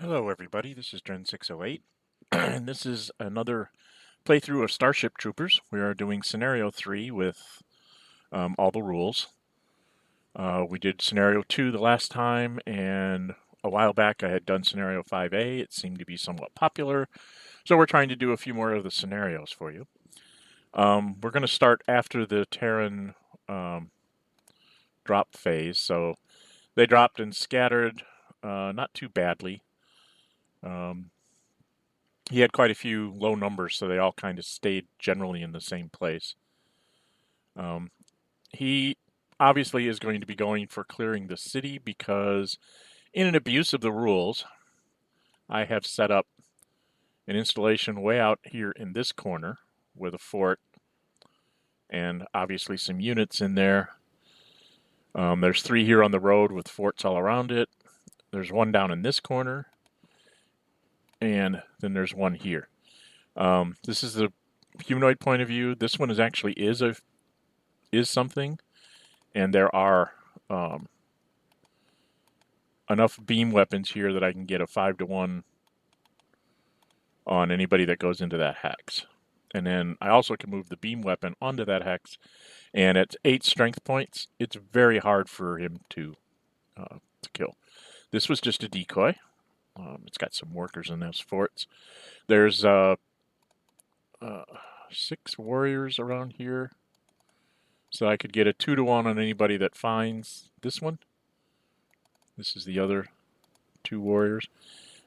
Hello everybody, this is Dren608, and this is another playthrough of Starship Troopers. We are doing Scenario 3 with all the rules. We did Scenario 2 the last time, and a while back I had done Scenario 5A. It seemed to be somewhat popular, so we're trying to do a few more of the scenarios for you. We're going to start after the Terran drop phase, so they dropped and scattered not too badly. He had quite a few low numbers, so they all kind of stayed generally in the same place. He obviously is going to be going for clearing the city because, in an abuse of the rules, I have set up an installation way out here in this corner with a fort and obviously some units in there. There's 3 here on the road with forts all around it. There's 1 down in this corner, and then there's 1 here. This is the humanoid point of view. This one is something, and there are enough beam weapons here that I can get a 5-to-1 on anybody that goes into that hex. And then I also can move the beam weapon onto that hex, and at 8 strength points, it's very hard for him to kill. This was just a decoy. It's got some workers in those forts. There's 6 warriors around here, so I could get a 2-to-1 on anybody that finds this one. This is the other 2 warriors,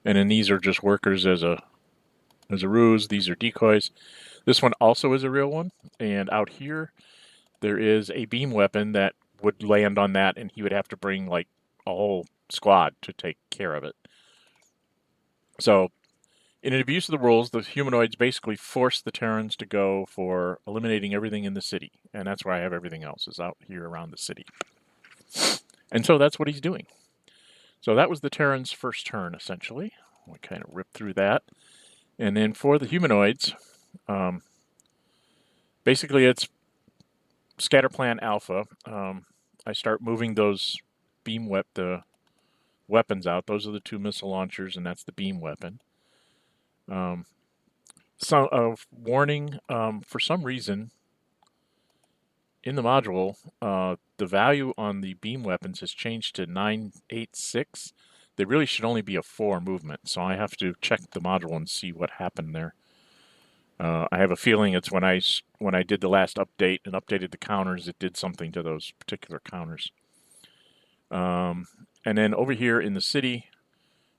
and then these are just workers as a ruse. These are decoys. This one also is a real one, and out here there is a beam weapon that would land on that, and he would have to bring like a whole squad to take care of it. So, in an abuse of the rules, the humanoids basically force the Terrans to go for eliminating everything in the city, and that's where I have everything else, is out here around the city. And so that's what he's doing. So that was the Terran's first turn, essentially. We kind of ripped through that. And then for the humanoids, basically it's scatter plan alpha. I start moving those the weapons out. Those are the 2 missile launchers, and that's the beam weapon. Warning, for some reason, in the module, the value on the beam weapons has changed to 986. They really should only be a 4 movement, so I have to check the module and see what happened there. I have a feeling it's when I did the last update and updated the counters, it did something to those particular counters. And then over here in the city,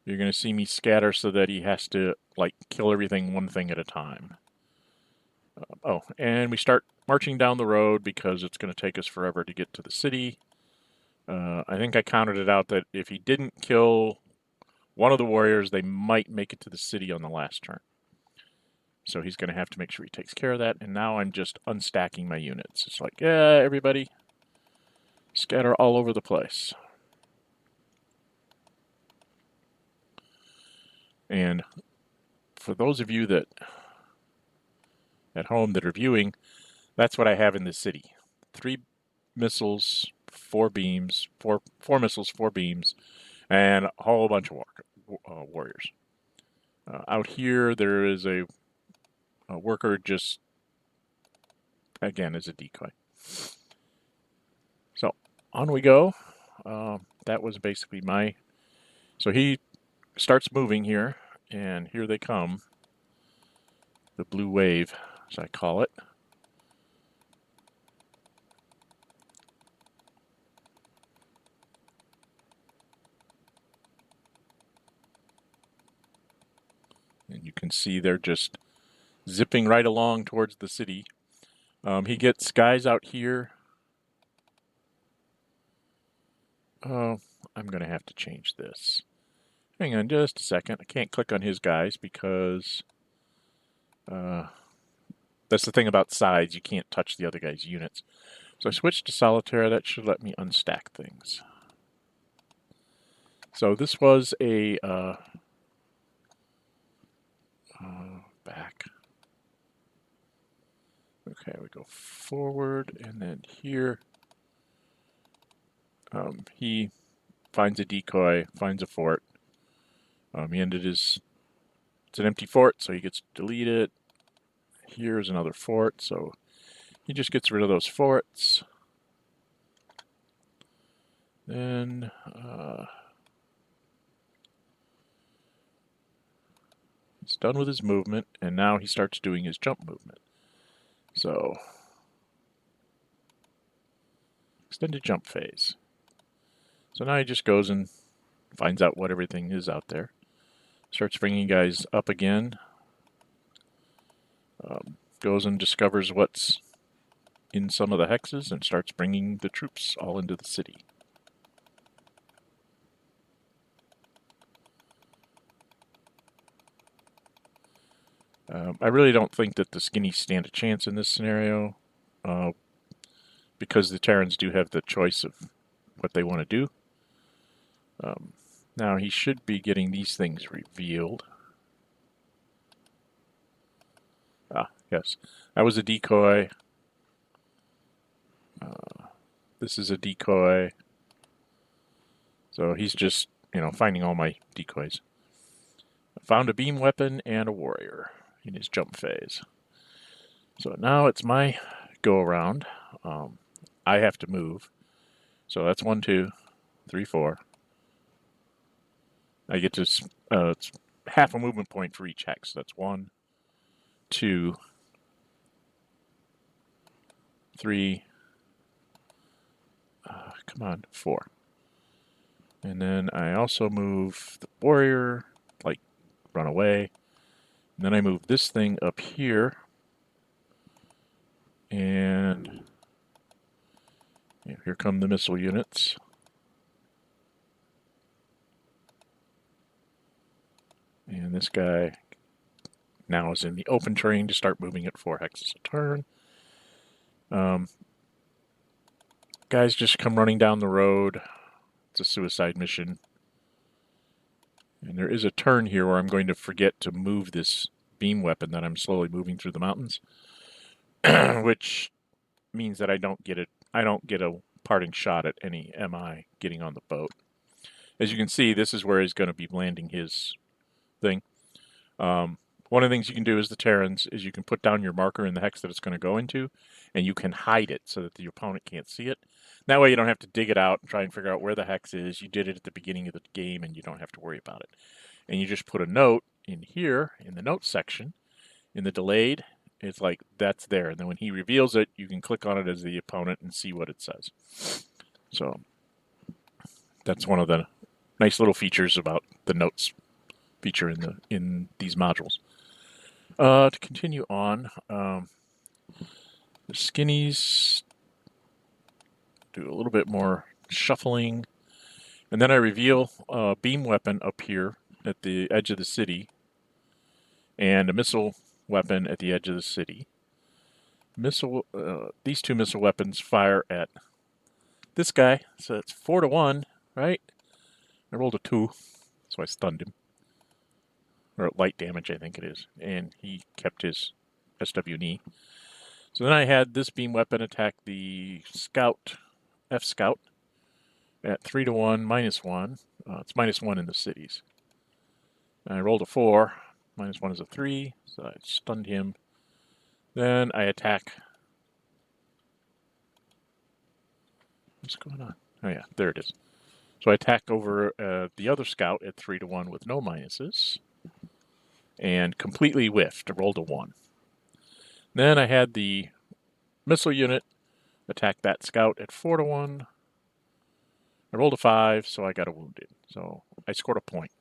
you're going to see me scatter so that he has to like kill everything 1 thing at a time. And we start marching down the road because it's going to take us forever to get to the city. I think I counted it out that if he didn't kill one of the warriors, they might make it to the city on the last turn. So he's going to have to make sure he takes care of that. And now I'm just unstacking my units. It's like, yeah, everybody, scatter all over the place. And for those of you that at home that are viewing, that's what I have in the city. 3 missiles, 4 beams, 4 missiles, 4 beams, and a whole bunch of warriors. Out here, there is a worker just, again, as a decoy. So, on we go. That was basically so he starts moving here, and here they come. The blue wave, as I call it. And you can see they're just zipping right along towards the city. He gets guys out here. Oh, I'm going to have to change this. Hang on just a second. I can't click on his guys because that's the thing about sides. You can't touch the other guy's units. So I switched to solitaire. That should let me unstack things. So this was a back. Okay, we go forward, and then here he finds a decoy, finds a fort, He ended his... It's an empty fort, so he gets to delete it. Here's another fort, so he just gets rid of those forts. Then he's done with his movement, and now he starts doing his jump movement. So, extended jump phase. So now he just goes and finds out what everything is out there. Starts bringing guys up again. Goes and discovers what's in some of the hexes and starts bringing the troops all into the city. I really don't think that the skinnies stand a chance in this scenario, because the Terrans do have the choice of what they want to do. Now he should be getting these things revealed. Yes, that was a decoy. This is a decoy. So he's just, finding all my decoys. I found a beam weapon and a warrior in his jump phase. So now it's my go around. I have to move. So that's 1, 2, 3, 4. I get to, it's half a movement point for each hex. That's 1, 2, 3, come on, 4. And then I also move the warrior, like run away. And then I move this thing up here. And here come the missile units. And this guy now is in the open terrain to start moving at 4 hexes a turn. Guys just come running down the road. It's a suicide mission. And there is a turn here where I'm going to forget to move this beam weapon that I'm slowly moving through the mountains, which means that I don't get a parting shot at any MI getting on the boat. As you can see, this is where he's going to be landing his thing. One of the things you can do as the Terrans is you can put down your marker in the hex that it's going to go into, and you can hide it so that the opponent can't see it. That way you don't have to dig it out and try and figure out where the hex is. You did it at the beginning of the game, and you don't have to worry about it. And you just put a note in here, in the notes section, in the delayed. It's like, that's there. And then when he reveals it, you can click on it as the opponent and see what it says. So that's one of the nice little features about the notes feature in these modules. To continue on, the skinnies do a little bit more shuffling, and then I reveal a beam weapon up here at the edge of the city, and a missile weapon at the edge of the city. These 2 missile weapons fire at this guy, so it's 4 to 1, right? I rolled a 2, so I stunned him. Or light damage, I think it is. And he kept his SWE. So then I had this beam weapon attack the scout, F-Scout, at 3 to 1, -1. It's -1 in the cities. And I rolled a 4. -1 is a 3, so I stunned him. Then I attack. What's going on? Oh yeah, there it is. So I attack over the other scout at 3 to 1 with no minuses. And completely whiffed. I rolled a 1. Then I had the missile unit attack that scout at 4 to 1. I rolled a 5, so I got a wounded. So I scored a point.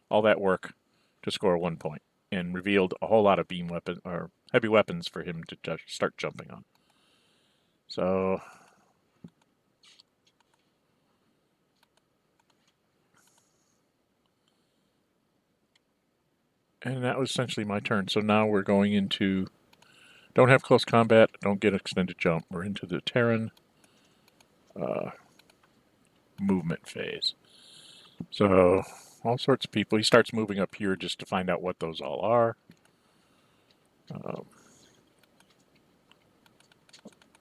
All that work to score 1 point, and revealed a whole lot of beam weapon or heavy weapons for him to start jumping on. So and that was essentially my turn. So now we're going into, don't have close combat, don't get extended jump. We're into the Terran movement phase. So all sorts of people. He starts moving up here just to find out what those all are.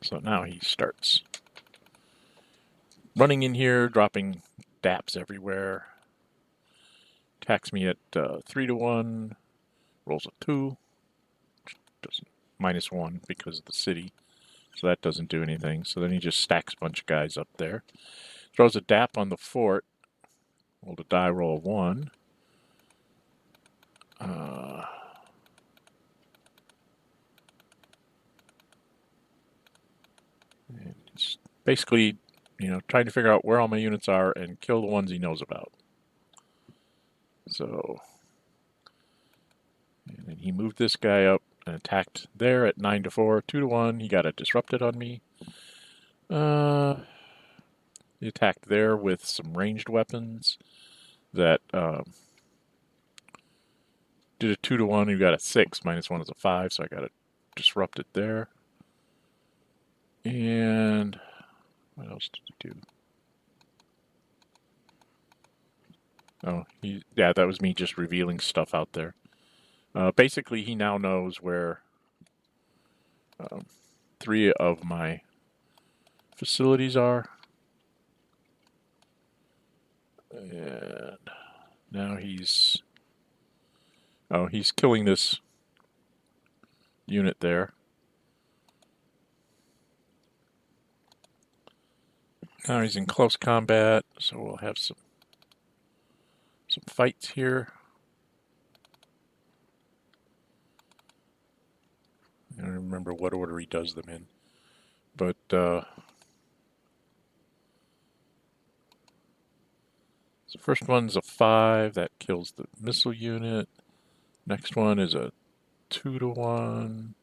So now he starts running in here, dropping DAPs everywhere. Attacks me at 3 to 1, rolls a 2, doesn't -1 because of the city, so that doesn't do anything. So then he just stacks a bunch of guys up there. Throws a DAP on the fort. Roll the die, roll 1. And it's basically, trying to figure out where all my units are and kill the ones he knows about. So, and then he moved this guy up and attacked there at 9 to 4, 2 to 1. He got it disrupted on me. He attacked there with some ranged weapons that did a 2 to 1. He got a 6, -1 is a 5, so I got it disrupted there. And what else did he do? Oh, yeah, that was me just revealing stuff out there. Basically, he now knows where 3 of my facilities are. And now he's killing this unit there. Now he's in close combat, so we'll have some fights here. I don't remember what order he does them in, but the first one's a 5 that kills the missile unit. Next one is a 2 to 1.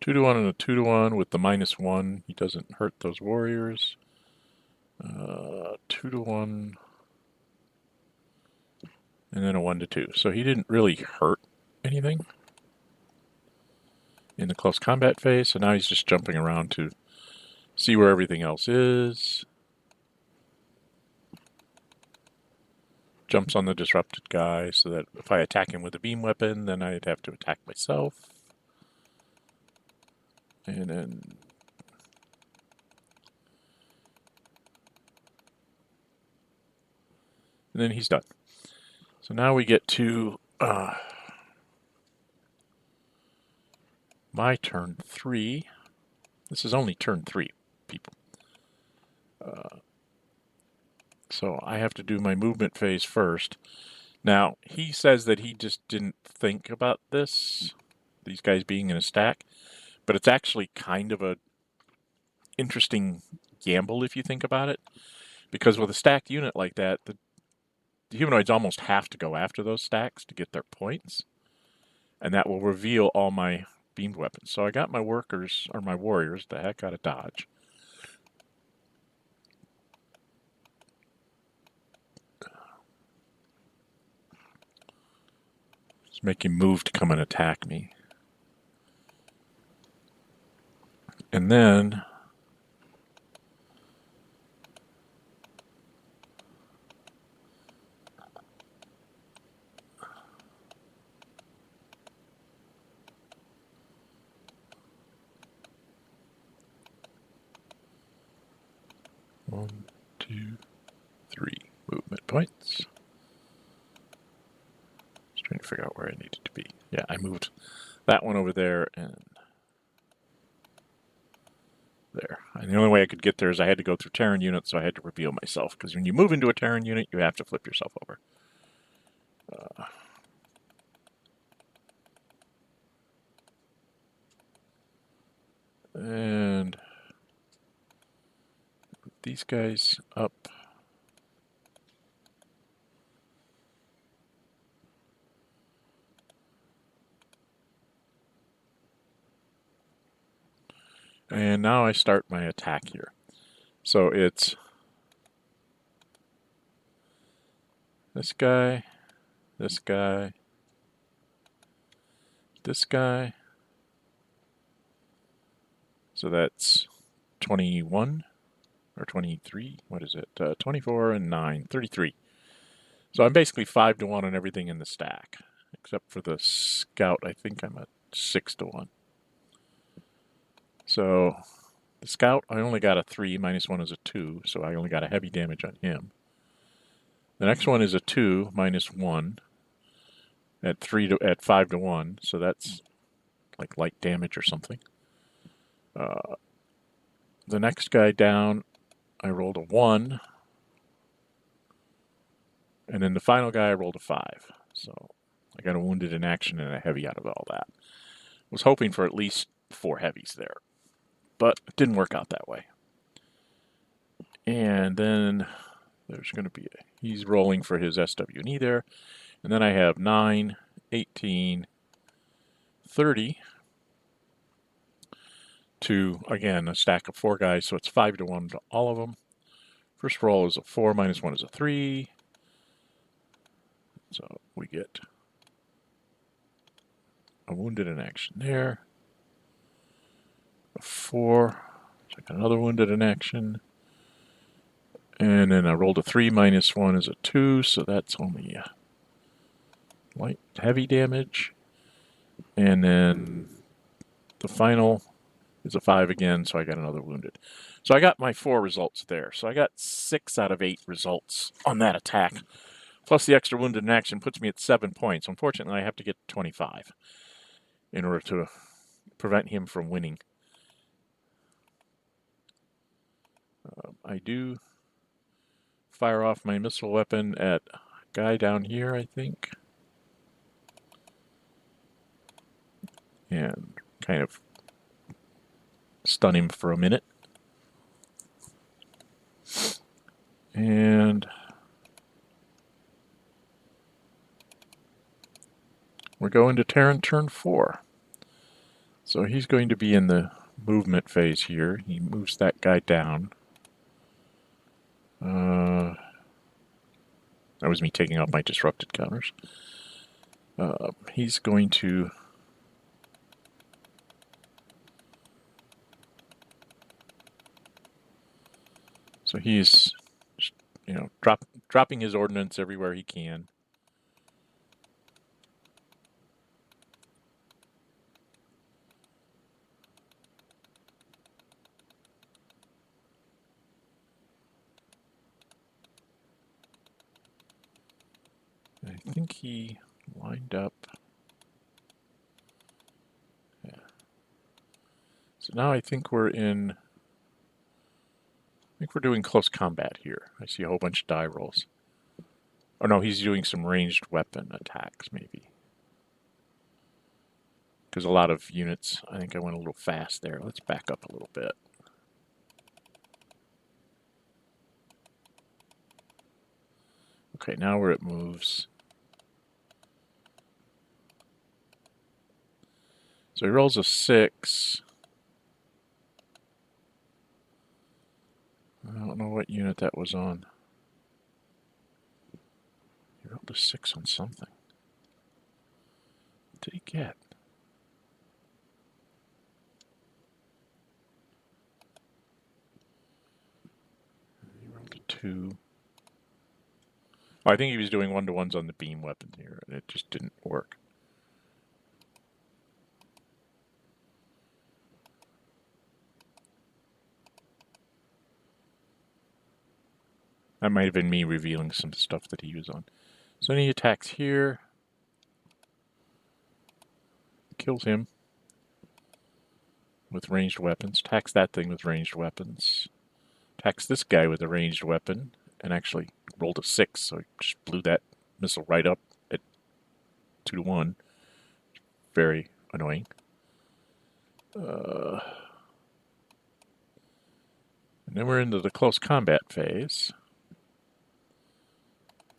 Two to 1 and a 2 to 1 with the -1. He doesn't hurt those warriors. 2 to 1. And then a 1 to 2. So he didn't really hurt anything in the close combat phase. So now he's just jumping around to see where everything else is. Jumps on the disrupted guy so that if I attack him with a beam weapon, then I'd have to attack myself. And then he's done. So now we get to my turn 3. This is only turn 3, people. So I have to do my movement phase first. Now, he says that he just didn't think about these guys being in a stack, but it's actually kind of a interesting gamble if you think about it, because with a stacked unit like that, the humanoids almost have to go after those stacks to get their points, and that will reveal all my beamed weapons. So I got my workers, or my warriors, the heck out of dodge. Just make him move to come and attack me. And then one, 2, 3 movement points. Just trying to figure out where I needed to be. Yeah, I moved that one over there and there. And the only way I could get there is I had to go through Terran units, so I had to reveal myself. Because when you move into a Terran unit, you have to flip yourself over. And put these guys up. And now I start my attack here. So it's this guy, this guy, this guy. So that's 21 or 23. What is it? 24 and 9, 33. So I'm basically 5 to 1 on everything in the stack, except for the scout. I think I'm at 6 to 1. So the scout, I only got a 3, -1 is a 2, so I only got a heavy damage on him. The next one is a 2, -1 at 5 to 1, so that's like light damage or something. The next guy down, I rolled a 1, and then the final guy I rolled a 5. So I got a wounded in action and a heavy out of all that. Was hoping for at least 4 heavies there, but it didn't work out that way. And then there's going to be he's rolling for his SW&E there, and then I have 9, 18, 30 to, again, a stack of 4 guys, so it's 5 to 1 to all of them. First roll is a 4, -1 is a 3. So we get a wounded in action there. A 4. So I got another wounded in action. And then I rolled a 3, -1 is a 2, so that's only light heavy damage. And then the final is a 5 again, so I got another wounded. So I got my 4 results there. So I got 6 out of 8 results on that attack. Plus the extra wounded in action puts me at 7 points. Unfortunately, I have to get 25 in order to prevent him from winning. I do fire off my missile weapon at a guy down here, I think. And kind of stun him for a minute. And we're going to Terran turn 4. So he's going to be in the movement phase here. He moves that guy down. That was me taking out my disrupted counters. He's going to so he's, you know, dropping his ordnance everywhere he can. I think he lined up. Yeah. So now I think we're in. I think we're doing close combat here. I see a whole bunch of die rolls. Oh no, he's doing some ranged weapon attacks maybe. Because a lot of units, I think I went a little fast there. Let's back up a little bit. Okay, now where it moves. So he rolls a 6. I don't know what unit that was on. He rolled a 6 on something. What did he get? He rolled a 2. Oh, I think he was doing 1-to-1s on the beam weapon here, and it just didn't work. That might have been me revealing some stuff that he was on. So then he attacks here. Kills him with ranged weapons. Attacks that thing with ranged weapons. Attacks this guy with a ranged weapon. And actually rolled a 6, so he just blew that missile right up at 2-to-1. Very annoying. And then we're into the close combat phase.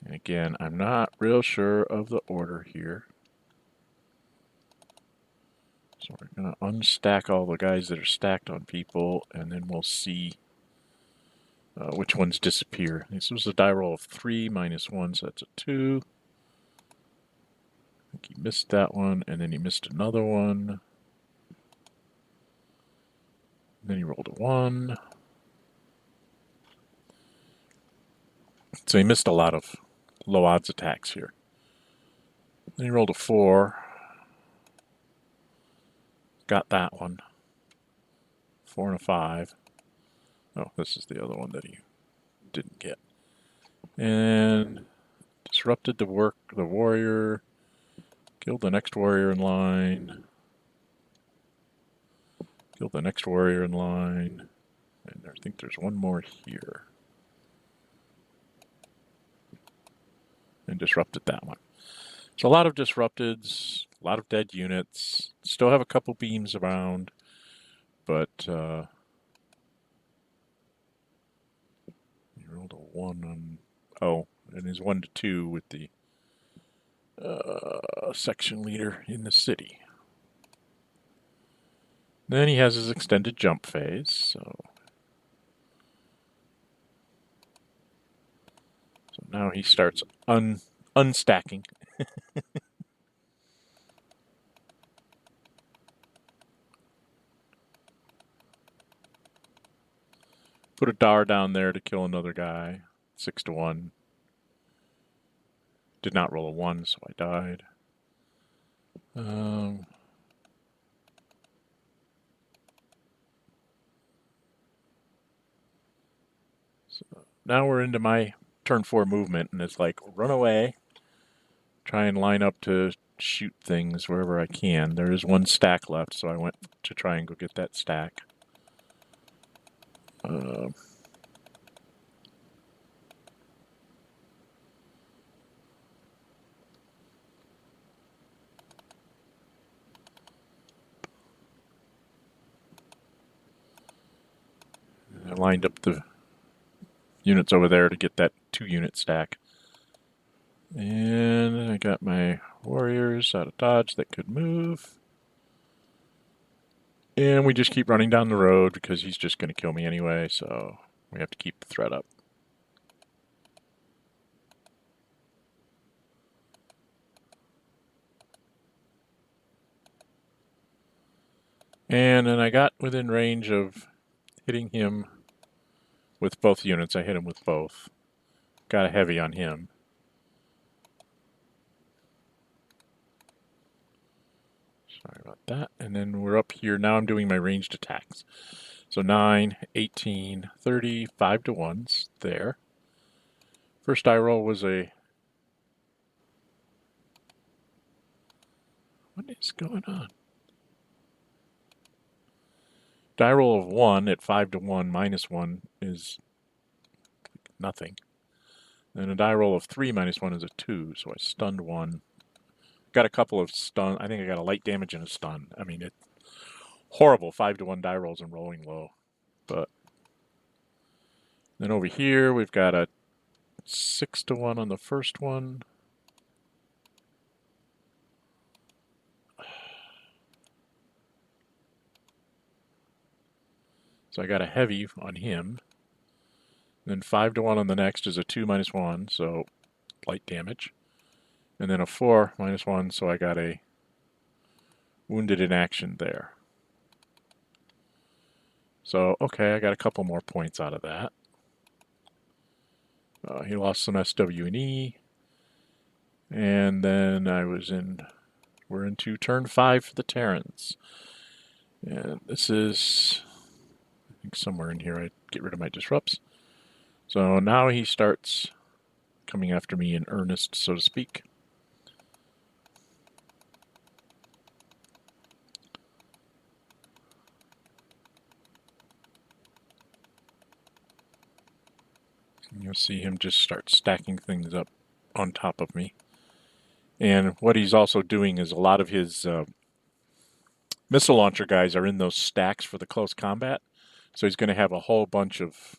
And again, I'm not real sure of the order here. So we're going to unstack all the guys that are stacked on people, and then we'll see which ones disappear. This was a die roll of 3 -1, so that's a 2. I think he missed that one, and then he missed another one. Then he rolled a 1. So he missed a lot of low odds attacks here. Then he rolled a 4. Got that one. 4 and a 5. Oh, this is the other one that he didn't get. And disrupted the warrior. Killed the next warrior in line. Killed the next warrior in line. And I think there's one more here. And disrupted that one. So a lot of disrupteds, a lot of dead units. Still have a couple beams around, but he rolled a 1 on. Oh, and his 1 to 2 with the section leader in the city. Then he has his extended jump phase, so now he starts unstacking. Put a Dar down there to kill another guy. 6 to 1. Did not roll a 1, so I died. So now we're into my turn 4 movement, and it's like, run away. Try and line up to shoot things wherever I can. There is 1 stack left, so I went to try and go get that stack. I lined up the units over there to get that 2-unit stack. And I got my warriors out of dodge that could move. And we just keep running down the road because he's just going to kill me anyway, so we have to keep the threat up. And then I got within range of hitting him with both units. I hit him with both. Got a heavy on him. Sorry about that. And then we're up here. Now I'm doing my ranged attacks. So 9, 18, 30, 5 to 1s there. First die roll was a... What is going on? Die roll of 1 at 5 to 1 minus 1 is nothing. And a die roll of 3 minus 1 is a 2, so I stunned 1. Got a couple of stun. I think I got a light damage and a stun. I mean, it's horrible 5 to 1 die rolls and rolling low. But then over here, we've got a 6 to 1 on the first one. So I got a heavy on him. Then 5 to 1 on the next is a 2 minus 1, so light damage. And then a 4 minus 1, so I got a wounded in action there. So, okay, I got a couple more points out of that. He lost some SW&E. And then we're into turn 5 for the Terrans. And this is, I think somewhere in here I get rid of my disrupts. So now he starts coming after me in earnest, so to speak. You'll see him just start stacking things up on top of me. And what he's also doing is a lot of his missile launcher guys are in those stacks for the close combat. So he's going to have a whole bunch of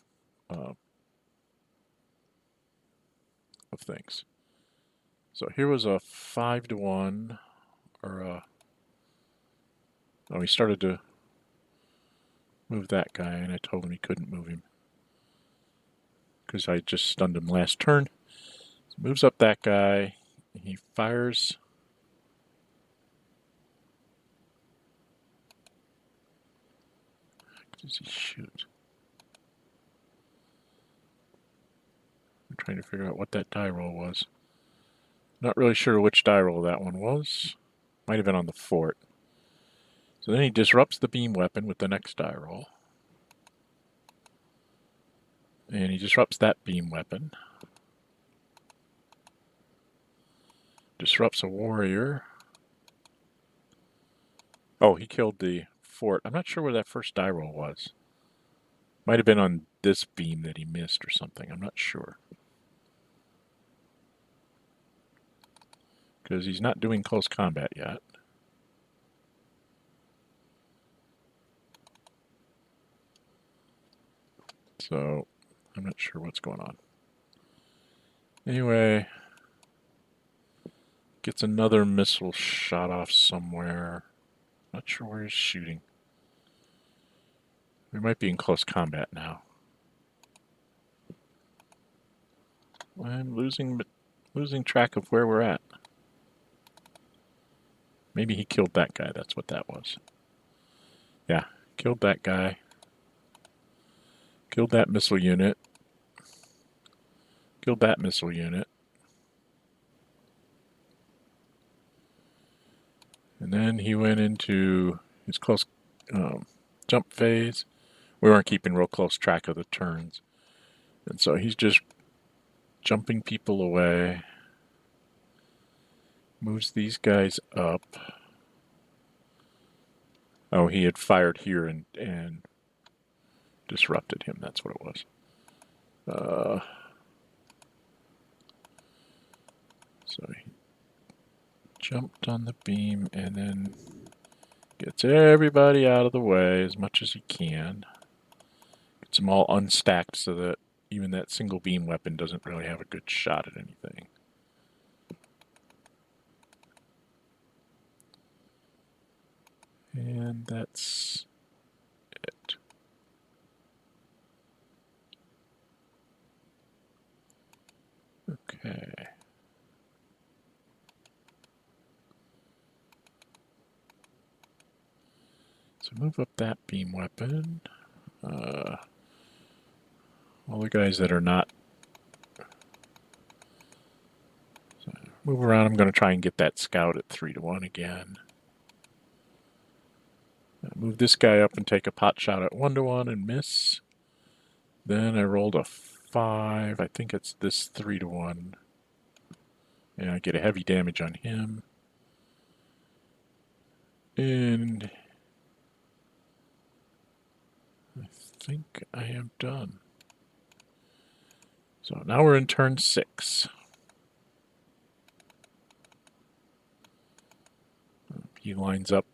things. So here was a 5 to 1, or oh, he started to move that guy, and I told him he couldn't move him because I just stunned him last turn. So moves up that guy. He fires. What does he shoot? I'm trying to figure out what that die roll was. Not really sure which die roll that one was. Might have been on the fort. So then he disrupts the beam weapon with the next die roll. And he disrupts that beam weapon. Disrupts a warrior. Oh, he killed the fort. I'm not sure where that first die roll was. Might have been on this beam that he missed or something. I'm not sure. Because he's not doing close combat yet. So, I'm not sure what's going on. Anyway, gets another missile shot off somewhere. Not sure where he's shooting. We might be in close combat now. I'm losing track of where we're at. Maybe he killed that guy. That's what that was. Yeah, killed that guy. Killed that missile unit. Killed that missile unit. And then he went into his close jump phase. We weren't keeping real close track of the turns. And so he's just jumping people away. Moves these guys up. Oh, he had fired here and disrupted him. That's what it was. So he jumped on the beam and then gets everybody out of the way as much as he can. Gets them all unstacked so that even that single beam weapon doesn't really have a good shot at anything. And that's it. Okay. So move up that beam weapon. All the guys that are not... So move around. I'm going to try and get that scout at 3-1 again. Move this guy up and take a pot shot at 1-1 and miss. Then I rolled a 5. I think it's this 3-1. And I get a heavy damage on him. And I think I am done. So now we're in turn 6. He lines up.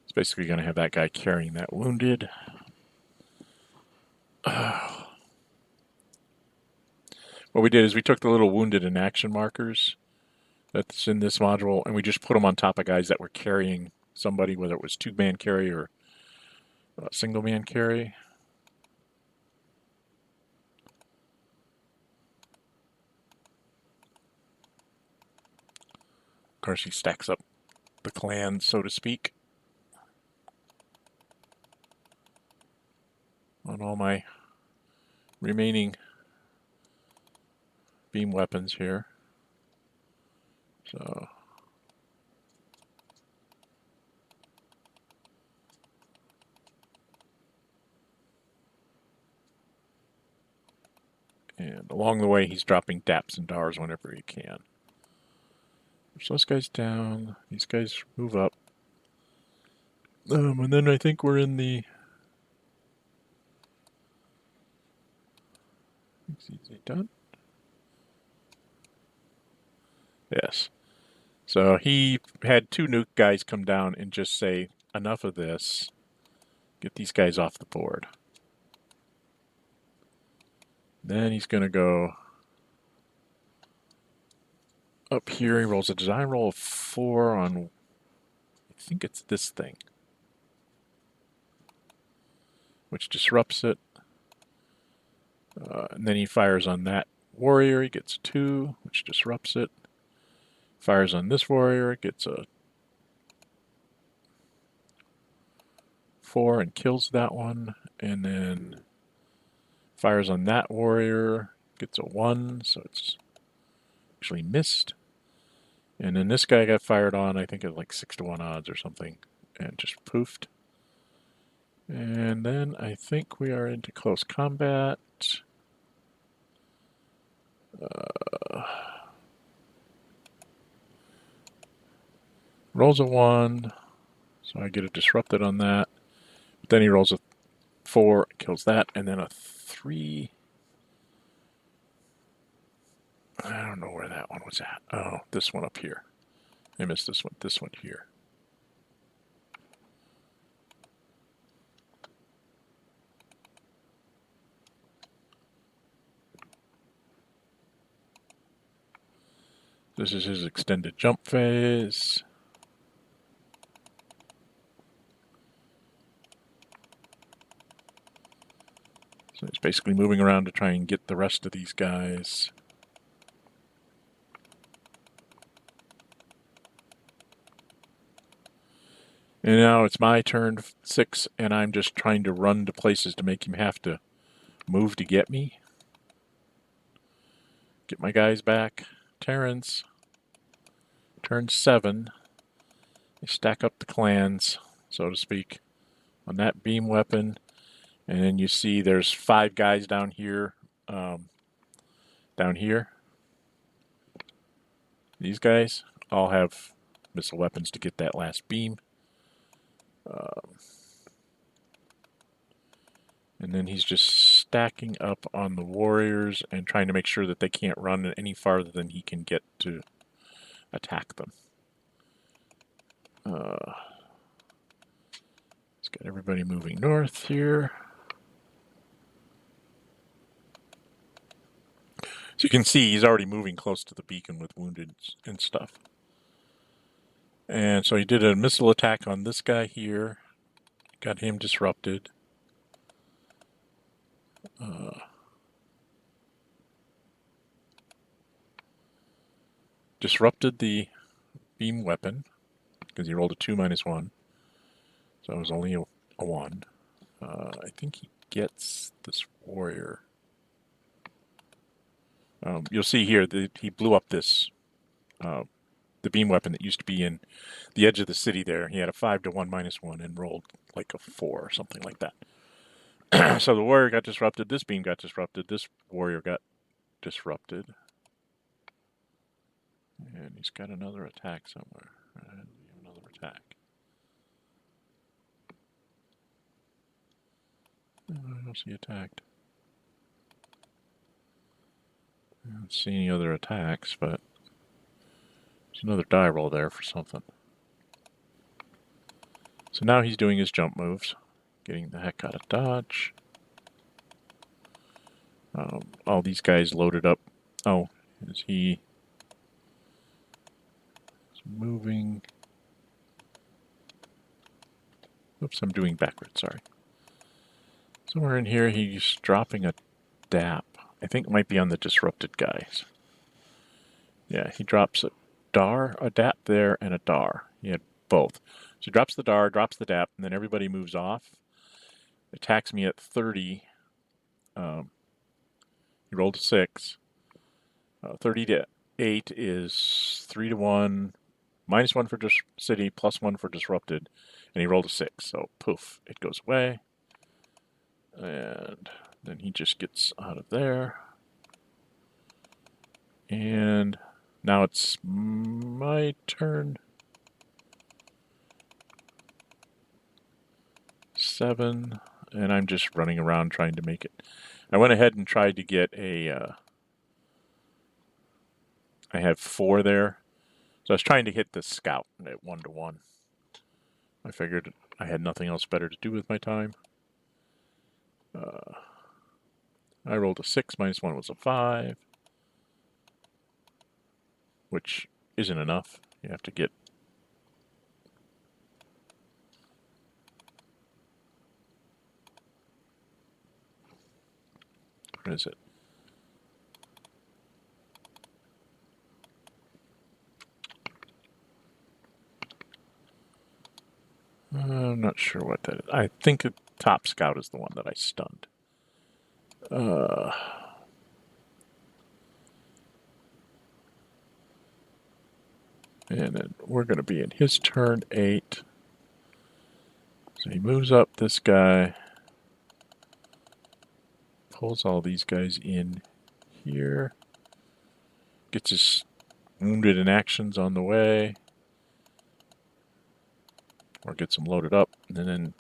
It's basically going to have that guy carrying that wounded. What we did is we took the little wounded in action markers that's in this module, and we just put them on top of guys that were carrying somebody, whether it was 2-man carry or single-man carry. Of course, he stacks up the clan, so to speak, on all my remaining beam weapons here. So and along the way he's dropping daps and dars whenever he can. Push those guys down. These guys move up. And then I think we're in the... Is he done? Yes. So he had 2 nuke guys come down and just say, enough of this. Get these guys off the board. Then he's going to go up here. He rolls a design roll of 4 on, I think it's this thing, which disrupts it. And then he fires on that warrior. He gets 2, which disrupts it. Fires on this warrior. Gets a 4 and kills that one. And then fires on that warrior. Gets a 1, so it's actually missed. And then this guy got fired on, I think at like 6-1 odds or something, and just poofed. And then I think we are into close combat. Rolls a 1, so I get a disrupted on that. But then he rolls a 4, kills that, and then a 3. I don't know where that one was at. Oh, this one up here. I missed this one. This one here. This is his extended jump phase. So he's basically moving around to try and get the rest of these guys. And now it's my turn, 6, and I'm just trying to run to places to make him have to move to get me. Get my guys back. Terrans. Turn 7. They stack up the clans, so to speak, on that beam weapon. And then you see there's 5 guys down here. Down here. These guys all have missile weapons to get that last beam. And then he's just stacking up on the warriors and trying to make sure that they can't run any farther than he can get to attack them. He's got everybody moving north here. So you can see he's already moving close to the beacon with wounded and stuff. And so he did a missile attack on this guy here. Got him disrupted. Disrupted the beam weapon because he rolled a 2 minus 1. So it was only a 1. I think he gets this warrior. You'll see here that he blew up this the beam weapon that used to be in the edge of the city there. He had a 5-1 minus 1 and rolled like a 4 or something like that. So the warrior got disrupted. This beam got disrupted. This warrior got disrupted. And he's got another attack somewhere. Another attack. I don't see attacked. I don't see any other attacks, but there's another die roll there for something. So now he's doing his jump moves, getting the heck out of dodge. All these guys loaded up. Oh, is he moving? Oops, I'm doing backwards, sorry. Somewhere in here he's dropping a DAP. I think it might be on the disrupted guys. Yeah, he drops a DAP there, and a DAR. He had both. So he drops the DAR, drops the DAP, and then everybody moves off. Attacks me at 30. He rolled a 6. 30 to 8 is 3-1, minus 1 for city, plus 1 for disrupted, and he rolled a 6. So poof, it goes away. And then he just gets out of there. And now it's my turn. 7, and I'm just running around trying to make it. I went ahead and tried to get a, I have 4 there. So I was trying to hit the scout at 1-1. I figured I had nothing else better to do with my time. I rolled a 6, minus 1 was a 5. Which isn't enough. You have to get... Where is it? I'm not sure what that is. I think the top scout is the one that I stunned. And then we're going to be in his turn 8. So he moves up this guy, pulls all these guys in here, gets his wounded in actions on the way, or gets them loaded up, and then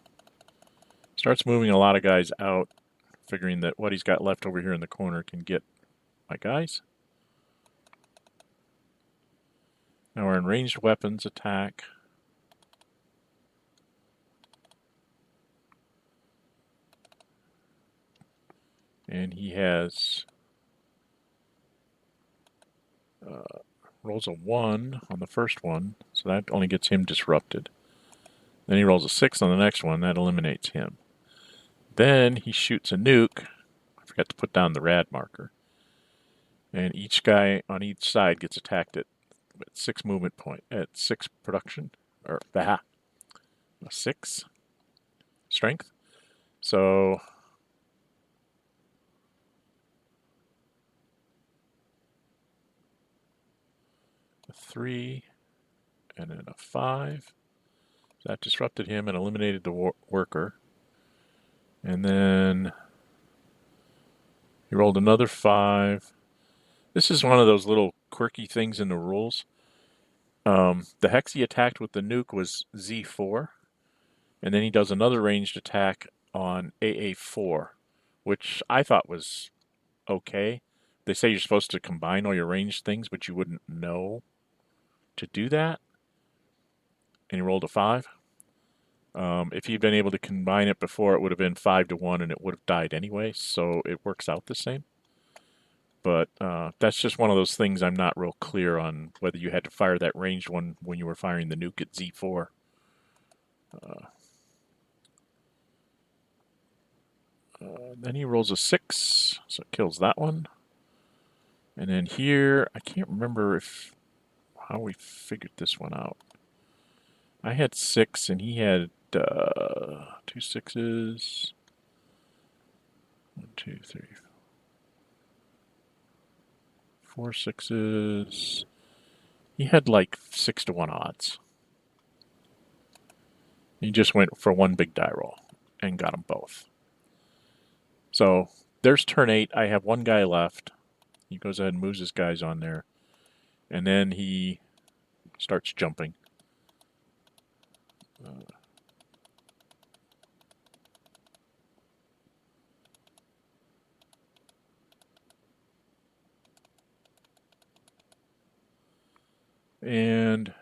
starts moving a lot of guys out, figuring that what he's got left over here in the corner can get my guys. Now we're in ranged weapons attack. And he has rolls a 1 on the first one, so that only gets him disrupted. Then he rolls a 6 on the next one, that eliminates him. Then he shoots a nuke. I forgot to put down the rad marker. And each guy on each side gets attacked at 6 movement point, at 6 production, or 6 strength. So a 3 and then a 5. So that disrupted him and eliminated the worker. And then he rolled another 5. This is one of those little quirky things in the rules. The hex he attacked with the nuke was Z4. And then he does another ranged attack on AA4, which I thought was okay. They say you're supposed to combine all your ranged things, but you wouldn't know to do that. And he rolled a 5. If he'd been able to combine it before, it would have been 5-1, and it would have died anyway, so it works out the same. But that's just one of those things I'm not real clear on, whether you had to fire that ranged one when you were firing the nuke at Z4. Then he rolls a 6, so it kills that one. And then here, I can't remember how we figured this one out. I had 6, and he had 2 6s. 1, 2, 3, 4 6s. He had like 6-1 odds. He just went for one big die roll and got them both. So there's turn 8. I have one guy left. He goes ahead and moves his guys on there. And then he starts jumping. And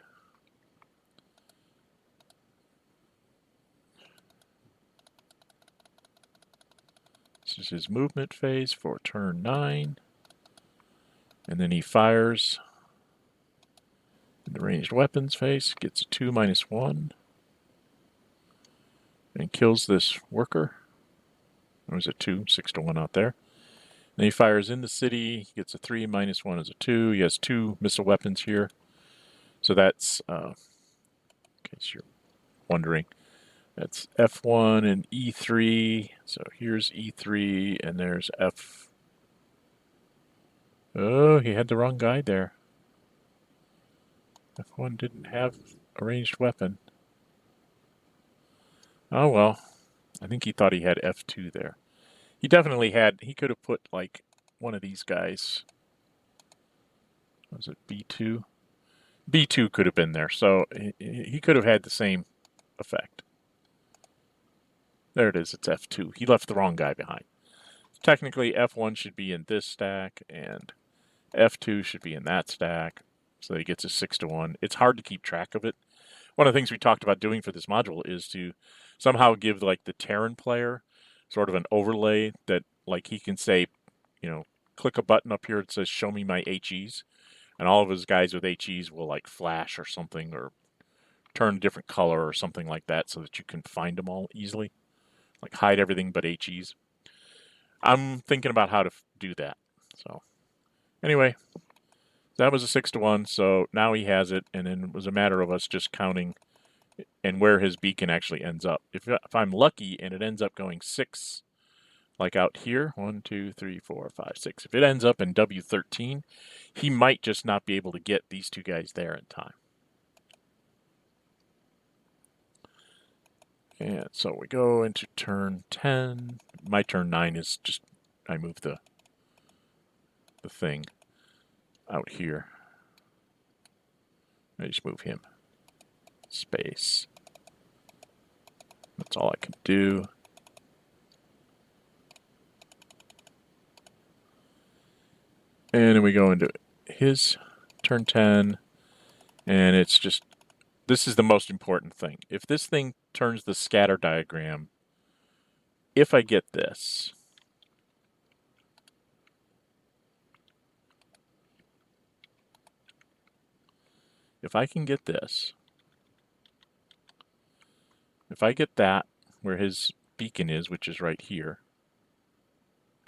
this is his movement phase for turn 9. And then he fires in the ranged weapons phase, gets a 2 -1, and kills this worker. There was a 2, 6-1 out there. Then he fires in the city, he gets a 3 -1 is a 2. He has 2 missile weapons here. So that's, in case you're wondering, that's F1 and E3. So here's E3 and there's F. Oh, he had the wrong guy there. F1 didn't have a ranged weapon. Oh well, I think he thought he had F2 there. He definitely had, he could have put like one of these guys. Was it B2? B2 could have been there, so he could have had the same effect. There it is, it's F2. He left the wrong guy behind. Technically, F1 should be in this stack, and F2 should be in that stack, so he gets a 6-1. It's hard to keep track of it. One of the things we talked about doing for this module is to somehow give like the Terran player sort of an overlay that like he can say, click a button up here that says show me my HEs, and all of his guys with HEs will like flash or something, or turn a different color or something like that, so that you can find them all easily. Like hide everything but HEs. I'm thinking about how to do that. So anyway, that was a 6-1, so now he has it, and then it was a matter of us just counting and where his beacon actually ends up. If I'm lucky and it ends up going 6, like out here, 1, 2, 3, 4, 5, 6. If it ends up in W13, he might just not be able to get these 2 guys there in time. And so we go into turn 10. My turn 9 is just, I move the thing out here. I just move him. Space. That's all I can do. And then we go into his turn 10. And it's just, this is the most important thing. If this thing turns the scatter diagram, if I get this, if I can get this, if I get that where his beacon is, which is right here,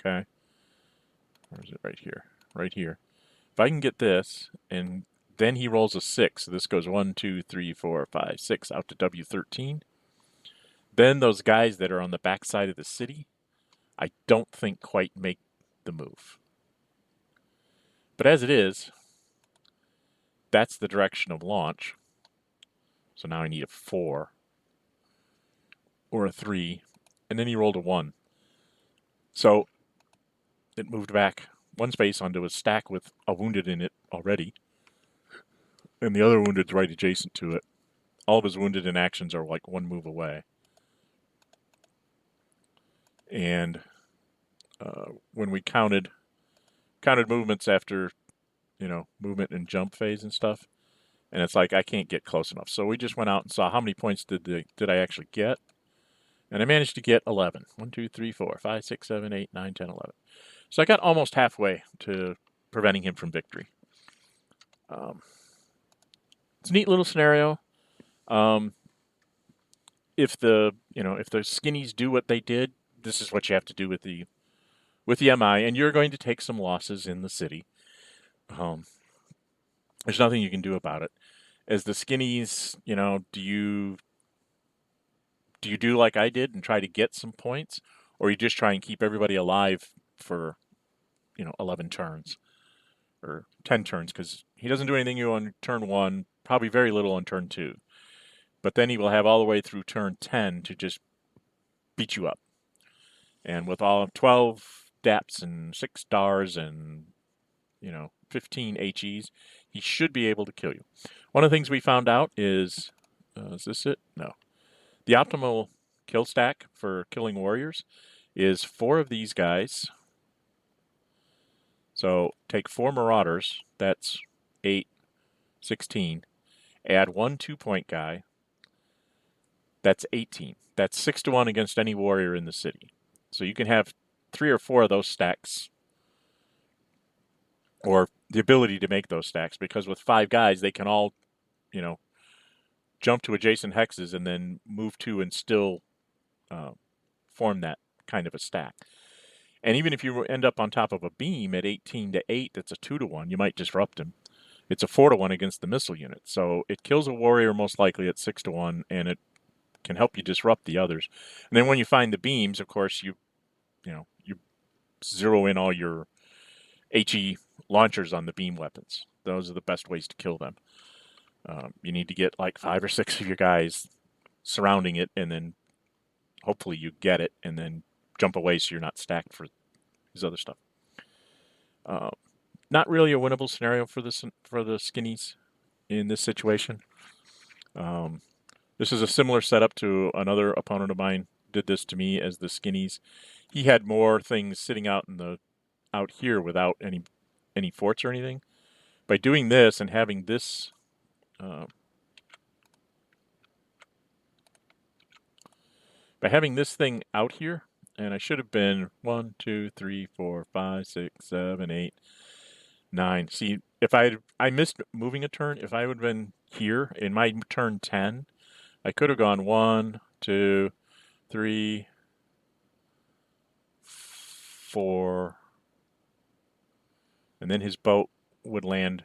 okay, where is it? Right here, right here. If I can get this, and then he rolls a 6, so this goes 1, 2, 3, 4, 5, 6 out to W13, then those guys that are on the backside of the city, I don't think quite make the move. But as it is, that's the direction of launch. So now I need a 4 or a 3, and then he rolled a 1. So it moved back 1 space onto a stack with a wounded in it already, and the other wounded's right adjacent to it. All of his wounded in actions are like 1 move away. And when we counted movements after, movement and jump phase and stuff, and it's like I can't get close enough. So we just went out and saw how many points did I actually get, and I managed to get 11. 1, 2, 3, 4, 5, 6, 7, 8, 9, 10, 11. So I got almost halfway to preventing him from victory. It's a neat little scenario. If the skinnies do what they did, this is what you have to do with the MI, and you're going to take some losses in the city. There's nothing you can do about it. As the skinnies, do you do like I did and try to get some points, or you just try and keep everybody alive for 11 turns or 10 turns, because he doesn't do anything on turn 1, probably very little on turn 2, but then he will have all the way through turn 10 to just beat you up. And with all of 12 DAPs and 6 stars and 15 HEs, he should be able to kill you. One of the things we found out is this it? No. The optimal kill stack for killing warriors is 4 of these guys. So take 4 marauders, that's 8, 16. Add 1 2-point guy, that's 18. That's 6 to 1 against any warrior in the city. So you can have 3 or 4 of those stacks, or the ability to make those stacks, because with 5 guys, they can all, jump to adjacent hexes and then move to and still form that kind of a stack. And even if you end up on top of a beam at 18 to 8, that's a 2 to 1, you might disrupt him. It's a 4 to 1 against the missile unit. So it kills a warrior most likely at 6 to 1, and it can help you disrupt the others. And then when you find the beams, of course, you zero in all your HE launchers on the beam weapons. Those are the best ways to kill them. You need to get like 5 or 6 of your guys surrounding it, and then hopefully you get it, and then jump away so you're not stacked for his other stuff. Not really a winnable scenario for the skinnies in this situation. This is a similar setup to another opponent of mine did this to me as the skinnies. He had more things sitting out here without any forts or anything. By doing this and having this thing out here, and I should have been 1, 2, 3, 4, 5, 6, 7, 8, 9. See, if I missed moving a turn, if I would have been here in my turn 10, I could have gone 1, 2, 3, 4, and then his boat would land,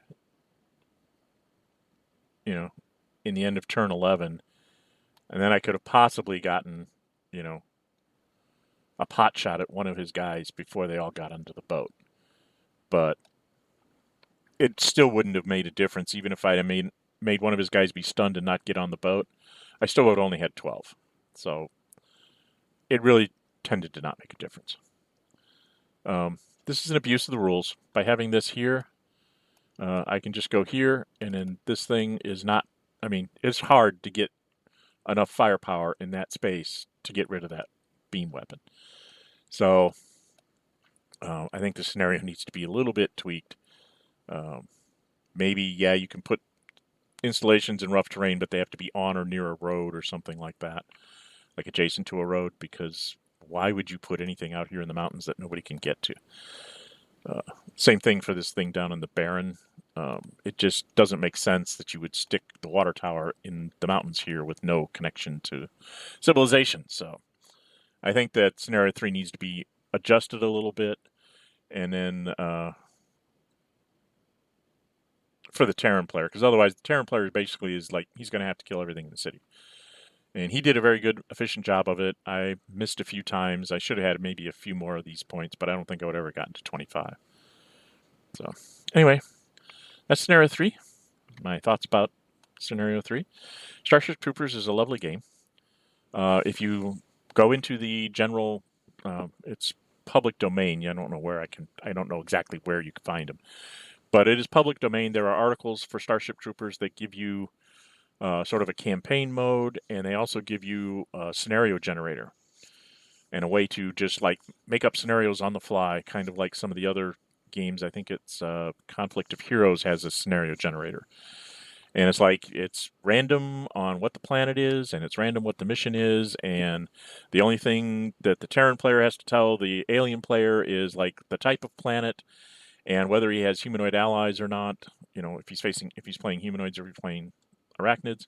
in the end of turn 11, and then I could have possibly gotten, a pot shot at one of his guys before they all got onto the boat. But it still wouldn't have made a difference, even if I had made one of his guys be stunned and not get on the boat. I still would have only had 12. So it really tended to not make a difference. This is an abuse of the rules. By having this here, I can just go here, and then this thing is not, I mean, it's hard to get enough firepower in that space to get rid of that beam weapon. So I think the scenario needs to be a little bit tweaked. Maybe, yeah, you can put installations in rough terrain, but they have to be on or near a road or something like that, like adjacent to a road, because why would you put anything out here in the mountains that nobody can get to? Same thing for this thing down in the Barren. It just doesn't make sense that you would stick the water tower in the mountains here with no connection to civilization. So I think that Scenario 3 needs to be adjusted a little bit. And then for the Terran player, because otherwise the Terran player basically is like, he's going to have to kill everything in the city. And he did a very good, efficient job of it. I missed a few times. I should have had maybe a few more of these points, but I don't think I would have ever gotten to 25. So anyway, that's Scenario 3. My thoughts about Scenario 3. Starships Troopers is a lovely game. If you go into the general, it's public domain. I don't know I don't know exactly where you can find them. But it is public domain. There are articles for Starship Troopers that give you sort of a campaign mode, and they also give you a scenario generator and a way to just like make up scenarios on the fly, kind of like some of the other games. I think it's Conflict of Heroes has a scenario generator. And it's like, it's random on what the planet is, and it's random what the mission is, and the only thing that the Terran player has to tell the alien player is like the type of planet and whether he has humanoid allies or not, you know, if he's playing humanoids or if he's playing arachnids,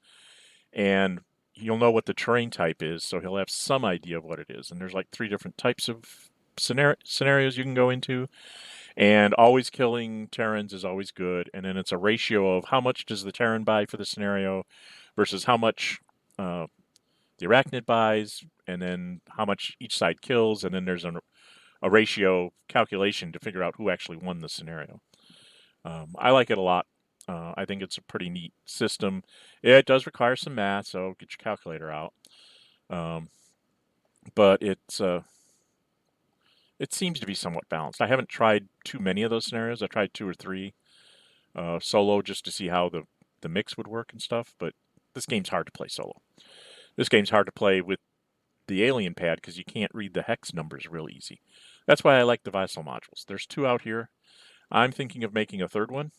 and you'll know what the terrain type is, so he'll have some idea of what it is. And there's like 3 different types of scenarios you can go into, and always killing Terrans is always good. And then it's a ratio of how much does the Terran buy for the scenario versus how much the arachnid buys, and then how much each side kills, and then there's a ratio calculation to figure out who actually won the scenario. I like it a lot. I think it's a pretty neat system. It does require some math, so get your calculator out. But it seems to be somewhat balanced. I haven't tried too many of those scenarios. I tried 2 or 3 solo just to see how the mix would work and stuff, but this game's hard to play solo. This game's hard to play with the alien pad because you can't read the hex numbers real easy. That's why I like the Vassal modules. There's 2 out here. I'm thinking of making a 3rd one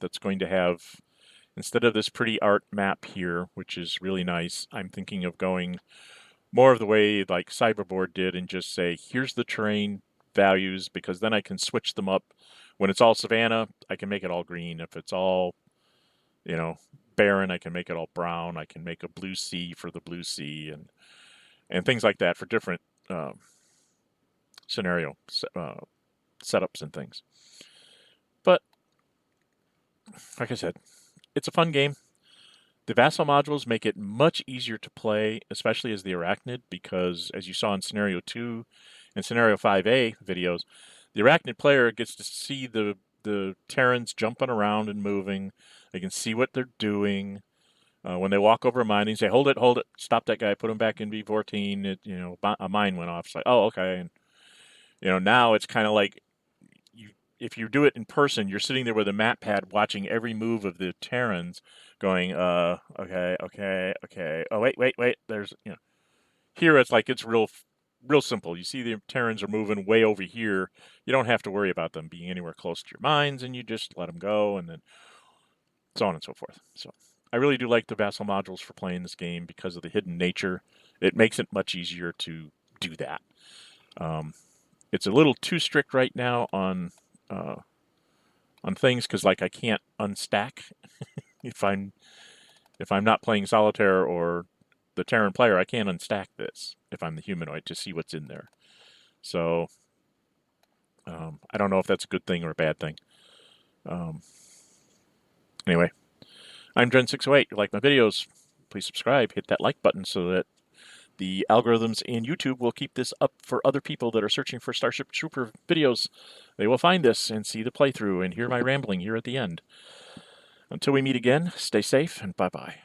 that's going to have, instead of this pretty art map here, which is really nice, I'm thinking of going more of the way like Cyberboard did and just say, here's the terrain values, because then I can switch them up. When it's all savanna, I can make it all green. If it's all, you know, barren, I can make it all brown. I can make a blue sea for the blue sea, and things like that for different scenario setups and things. But like I said, it's a fun game. The Vassal modules make it much easier to play, especially as the arachnid, because as you saw in Scenario 2 and Scenario 5A videos, the arachnid player gets to see the Terrans jumping around and moving. They can see what they're doing. When they walk over a mine, they say, hold it, stop that guy, put him back in V14. A mine went off. It's like, oh, okay. And, now it's kind of like, if you do it in person, you're sitting there with a map pad watching every move of the Terrans going, okay. Oh, wait. There's, here it's like, it's real simple. You see the Terrans are moving way over here. You don't have to worry about them being anywhere close to your mines, and you just let them go, and then so on and so forth. So I really do like the Vassal modules for playing this game because of the hidden nature. It makes it much easier to do that. It's a little too strict right now on things, because like I can't unstack if I'm not playing solitaire or the Terran player. I can't unstack this if I'm the humanoid to see what's in there. So I don't know if that's a good thing or a bad thing. Anyway, I'm Dren608. You like my videos, please subscribe, hit that like button so that the algorithms in YouTube will keep this up for other people that are searching for Starship Trooper videos. They will find this and see the playthrough and hear my rambling here at the end. Until we meet again, stay safe and bye-bye.